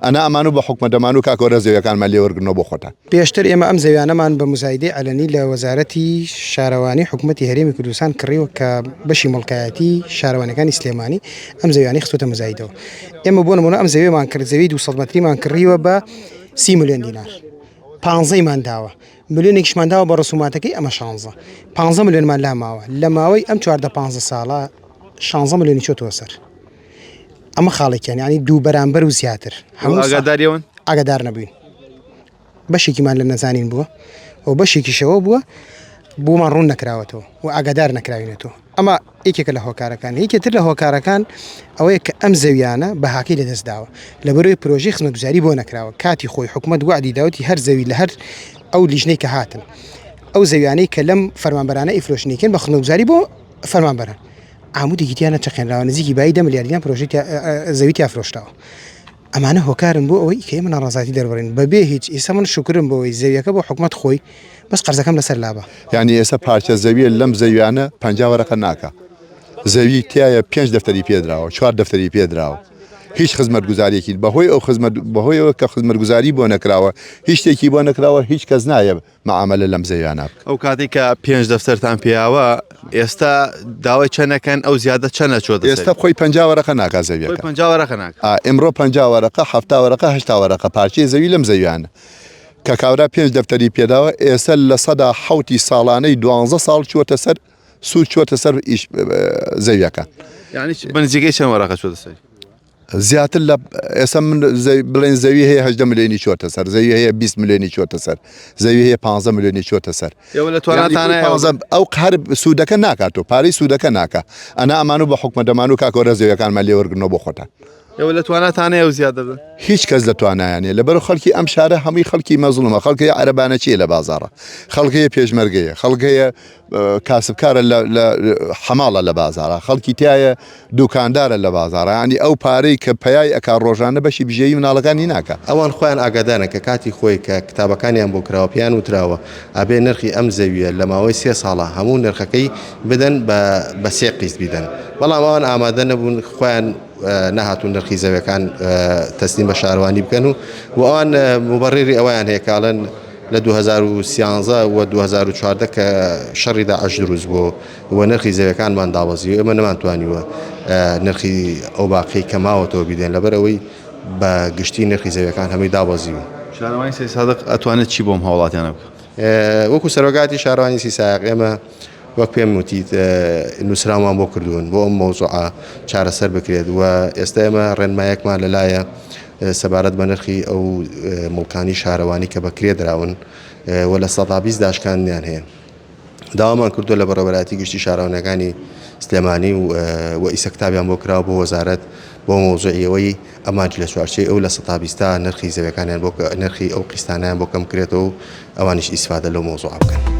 ئەنا ئەمان و بە حکومە دەمان و کاکۆرە زەویەکانمان لێوەرگرنەوە بۆ خۆتان. پێشتر ئێمە ئەم زەویانەمان بە مزایدەی عەلەنی لە وەزارەتی شارەوانی حکوومەتی هەرێمی کوردستان کڕیوە کە بەشی مڵکایەتی شارەوانەکانی سلێمانی ئەم زەویانی خستوتە مزایدەوە. ئێمە بۆ نمونە ئەم زەویەمان کرد زەوی 200 مەتریمان کڕیوە بە 30 ملیۆن دینار. 15مان داوە. ملیۆنێکیشمان داوە بە ڕسوماتەکەی ئەمە 16. 15 ملیۆنمان لا ماوە. لە ماوەی ئەم 14-15 ساڵە 16 ملیۆنی چۆتەوە سەر. ئەمە خاڵێکیان ینی دوو بەرامبەر و زیاتر. هەموو ئاگاداریەوەن؟ ئاگادار نەبووین. بەشێکیمان لە نەزانین بووە و بەشێکیشەوە بووە بۆمان ڕوون نەکراوەتەوە و ئاگادار نەکراوینێتەوە. ئەمە یەکێکە لە هۆکارەکان. یەکێتر لە هۆکارەکان ئەوەیە کە ئەم زەویانە بە هاکی لەدەستداوە لەبەرەوەی پرۆژەی خزمەتگوزاری بۆ نەکراوە. کاتی خۆی حکوومەت وعدی داوەتی هەر زەوی لە هەر ئەو لیژنەی کە هاتن ئەو زەویانەی کە لەم فەرمانبەرانە ئیفرۆشنیکەن بە خزمەتگوزاری بۆ فەرمانبەران ئامودێکیتیانە چەقێنراوە نزیکی بای 10 ملیاردیان پرۆژەی زەوی تیافرۆشتەوە. ئەمانە هۆکارن بۆ ئەوەی کە ئێمە ناڕازاتی دەربڕین بەبێ هیچ ئێستا من شکرم بۆەوەی زەویەکە بۆ حکوومەت خۆی بەس قەرزەکەم لەسەر لابە. یعنی ئێستا پارچە زەویە لەم زەویانە 50 وەرەقە ناکە. زەوی تایە 5 دەفتەری پێدراوە 4 دەفتەری پێدراوە. هیچ خزمەتگوزاریەکی بەهۆی ئەو بەهۆیەوە کە خزمەتگوزاری بۆ نەکراوە هیچ شتێکی بۆ نەکراوە هیچ کەس نایە مەعامەلە لەم زەویانە بکە. ئەو کاتی کە 5 دەفتەرتان پێیاوە ئێستا داوای چەندەکەن ئەو زیادە چەندە چۆتە ئێستا خۆی 50 وەرەقە ناکا زەویەکە. 50 وەرەقە ناکە. ئێمڕۆ 50 وەرەقە 70 وەرەقە 80 وەرەقە پارچەی زەوی لەم زەویانە کە کاورا 5 دەفتەری پێداوە ئێستا لە سەدا 7 ساڵانەی 12 ساڵ چوەتە سەر سوود چوەتە سەر زەویەکە. یعنی بنزیگەی چەند وەرەقە چۆتە سەر؟ زیاتر لە ئێستا من بڵێن زەوی هەیە 8 ملیۆنی چۆتە سەر زەوی هەیە 20 ملیۆنی چۆتە سەر زەوی هەیە 15 ملیۆنی چۆتە سەر. ئەو هەر سوودەکە ناکاتەوە پارەی سوودەکە ناکە. ئەنا ئەمان و بە حکومە دەمان و کاکۆرە زەویەکانمان لێوەرگرنەوە بۆ خۆتان. ئێوە لە تواناتانەیە و زیادە بن؟ هیچ کەس لە توانایانێ لەبەر خەڵکی ئەم شارە هەمووی خەڵکی مەزڵومە خەڵکی عەرەبانە چیە لە بازاڕە خەڵکەیە پێشمەرگەیە خەڵکەیە کاسبکارە لە حەماڵە لە بازاڕە خەڵکی تایە دوکاندارە لە بازاڕە ینی ئەو پارەی کە پەیای ئەکا ڕۆژانە بەشی بژێی مناڵەکانی ناکە. ئەوان خۆیان ئاگادارن کە کاتی خۆی کە کتابەکانیان بۆ کراوە پیان وتراوە ئەبێ نرخی ئەم زەویە لە ماوەی 3 ساڵە هەموو نرخەکەی بدەن بە 3 قیست بدەن. بەڵام ئەوان ئامادە نەبوون خۆیان نەهاتوون نرخی زەویەکان تەسلیم بە شارەوانی بکەن و ئەوان مبەڕێری ئەویان هەیە کاڵن لە 2013 و 2014 کە شەڕی داعش دروست بوو و نرخی زەویەکانمان داوەزی و ئێمە نەمانتوانیوە نرخی ئەو باقی کە ماوەتەوە بیدێن لەبەرەوەی بە گشتی نرخی زەویەکان هەمووی دابەزیوە. شارەوانی سەی سادق ئەتوانێت چی بۆم هاوڵاتیانە بکە؟ وەکو سەرۆکاتی شارەوانی سی سایق ئێمە وەک پێم وتیت نووسرامان بۆ کردوون بۆ ئەم مەوزوعە چارەسەر بکرێت و ئێستا ئێمە ڕێنمایەکمان لەلایە سەبارەت بە نرخی ئەو مڵکانی شارەوانی کە بەکرێ دراون و لە 120 داشکاندیان هەیە داوامان کردو لە بەڕێوەبەراتی گشتی شارەوانەکانی سلێمانی و ئیسە کتابیان بۆ کراوە بۆ وەزارەت بۆ مۆزوعیەوەی ئەمانج لە چوارچێی ئەو لە 120 نرخی زەویەکانیان بۆ نرخی ئەو قیستانیان بۆ کەم کرێتەوە و ئەوانیش ئیسفادە لەو مۆزوعە بکەن.